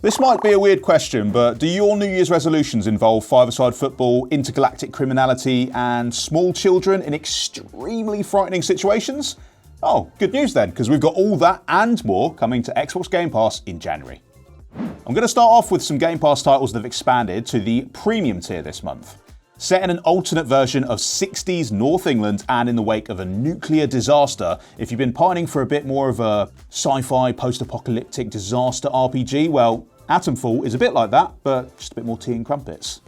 This might be a weird question, but do your New Year's resolutions involve five-a-side football, intergalactic criminality, and small children in extremely frightening situations? Oh, good news then, because we've got all that and more coming to Xbox Game Pass in January. I'm going to start off with some Game Pass titles that have expanded to the premium tier this month. Set in an alternate version of 60s North England and in the wake of a nuclear disaster, if you've been pining for a bit more of a sci-fi post-apocalyptic disaster RPG, well, Atomfall is a bit like that, but just a bit more tea and crumpets.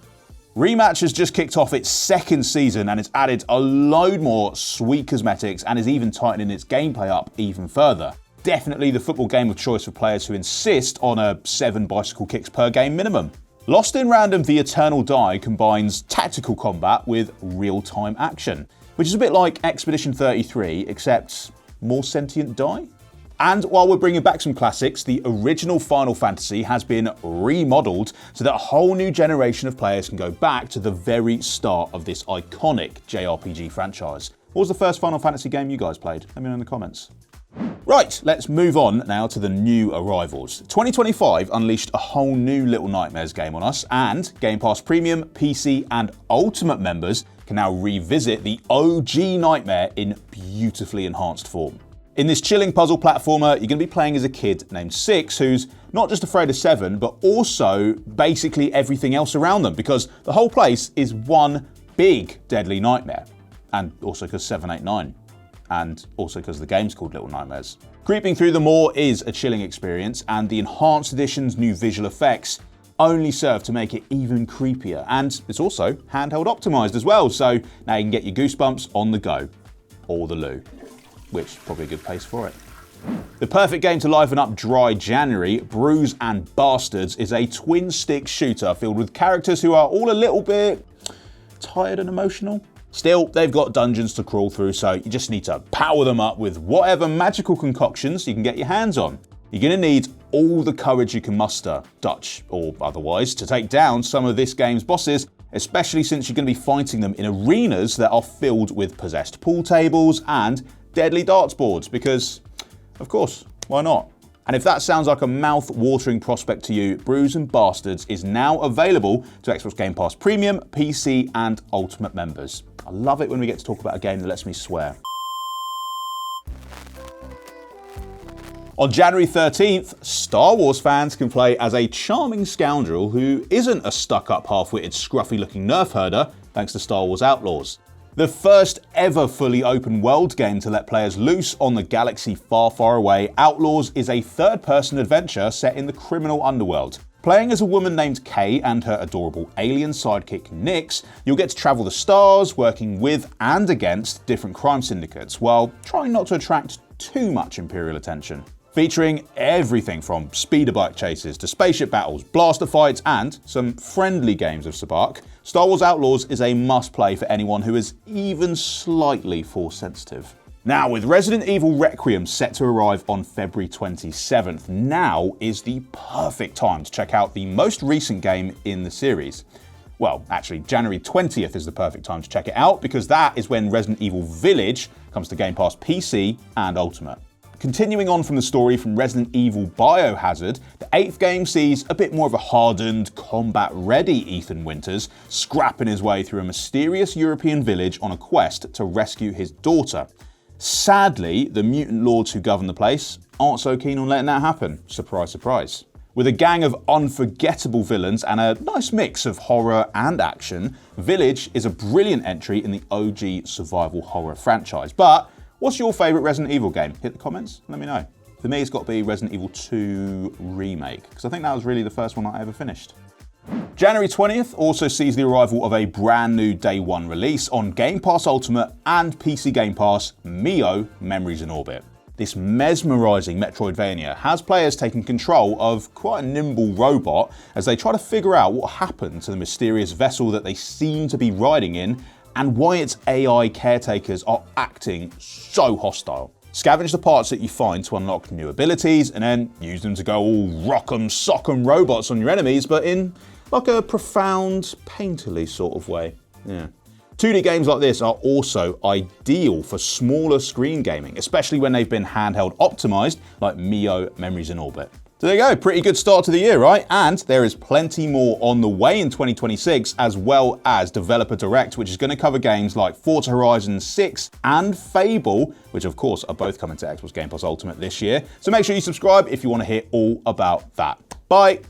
Rematch has just kicked off its second season and it's added a load more sweet cosmetics and is even tightening its gameplay up even further. Definitely the football game of choice for players who insist on a 7 bicycle kicks per game minimum. Lost in Random The Eternal Die combines tactical combat with real-time action, which is a bit like Expedition 33, except more sentient die? And while we're bringing back some classics, the original Final Fantasy has been remodeled so that a whole new generation of players can go back to the very start of this iconic JRPG franchise. What was the first Final Fantasy game you guys played? Let me know in the comments. Right, let's move on now to the new arrivals. 2025 unleashed a whole new Little Nightmares game on us, and Game Pass Premium, PC, and Ultimate members can now revisit the OG Nightmare in beautifully enhanced form. In this chilling puzzle platformer, you're going to be playing as a kid named Six, who's not just afraid of Seven, but also basically everything else around them, because the whole place is one big deadly nightmare. And also because 789. And also because the game's called Little Nightmares. Creeping through the moor is a chilling experience, and the enhanced edition's new visual effects only serve to make it even creepier. And it's also handheld optimized as well, so now you can get your goosebumps on the go. Or the loo, which is probably a good place for it. The perfect game to liven up dry January, Brews and Bastards is a twin-stick shooter filled with characters who are all a little bit tired and emotional. Still, they've got dungeons to crawl through, so you just need to power them up with whatever magical concoctions you can get your hands on. You're going to need all the courage you can muster, Dutch or otherwise, to take down some of this game's bosses, especially since you're going to be fighting them in arenas that are filled with possessed pool tables and deadly darts boards, because, of course, why not? And if that sounds like a mouth-watering prospect to you, Brews and Bastards is now available to Xbox Game Pass Premium, PC, and Ultimate members. I love it when we get to talk about a game that lets me swear. On January 13th, Star Wars fans can play as a charming scoundrel who isn't a stuck-up, half-witted, scruffy-looking nerf herder, thanks to Star Wars Outlaws. The first ever fully open world game to let players loose on the galaxy far, far away, Outlaws is a third-person adventure set in the criminal underworld. Playing as a woman named Kay and her adorable alien sidekick Nyx, you'll get to travel the stars, working with and against different crime syndicates, while trying not to attract too much Imperial attention. Featuring everything from speeder bike chases to spaceship battles, blaster fights, and some friendly games of Sabacc, Star Wars Outlaws is a must-play for anyone who is even slightly Force-sensitive. Now, with Resident Evil Requiem set to arrive on February 27th, now is the perfect time to check out the most recent game in the series. Well, actually, January 20th is the perfect time to check it out, because that is when Resident Evil Village comes to Game Pass PC and Ultimate. Continuing on from the story from Resident Evil BIOHAZARD, the 8th game sees a bit more of a hardened, combat-ready Ethan Winters scrapping his way through a mysterious European village on a quest to rescue his daughter. Sadly, the mutant lords who govern the place aren't so keen on letting that happen. Surprise, surprise. With a gang of unforgettable villains and a nice mix of horror and action, Village is a brilliant entry in the OG survival horror franchise. But what's your favourite Resident Evil game? Hit the comments, let me know. For me, it's got to be Resident Evil 2 Remake, because I think that was really the first one I ever finished. January 20th also sees the arrival of a brand new Day 1 release on Game Pass Ultimate and PC Game Pass, Mio Memories in Orbit. This mesmerising Metroidvania has players taking control of quite a nimble robot as they try to figure out what happened to the mysterious vessel that they seem to be riding in and why its AI caretakers are acting so hostile. Scavenge the parts that you find to unlock new abilities and then use them to go all rock'em sock'em robots on your enemies, but in like a profound, painterly sort of way. Yeah. 2D games like this are also ideal for smaller screen gaming, especially when they've been handheld optimized like Mio Memories in Orbit. So there you go, pretty good start to the year, right? And there is plenty more on the way in 2026, as well as Developer Direct, which is going to cover games like Forza Horizon 6 and Fable, which of course are both coming to Xbox Game Pass Ultimate this year. So make sure you subscribe if you want to hear all about that. Bye!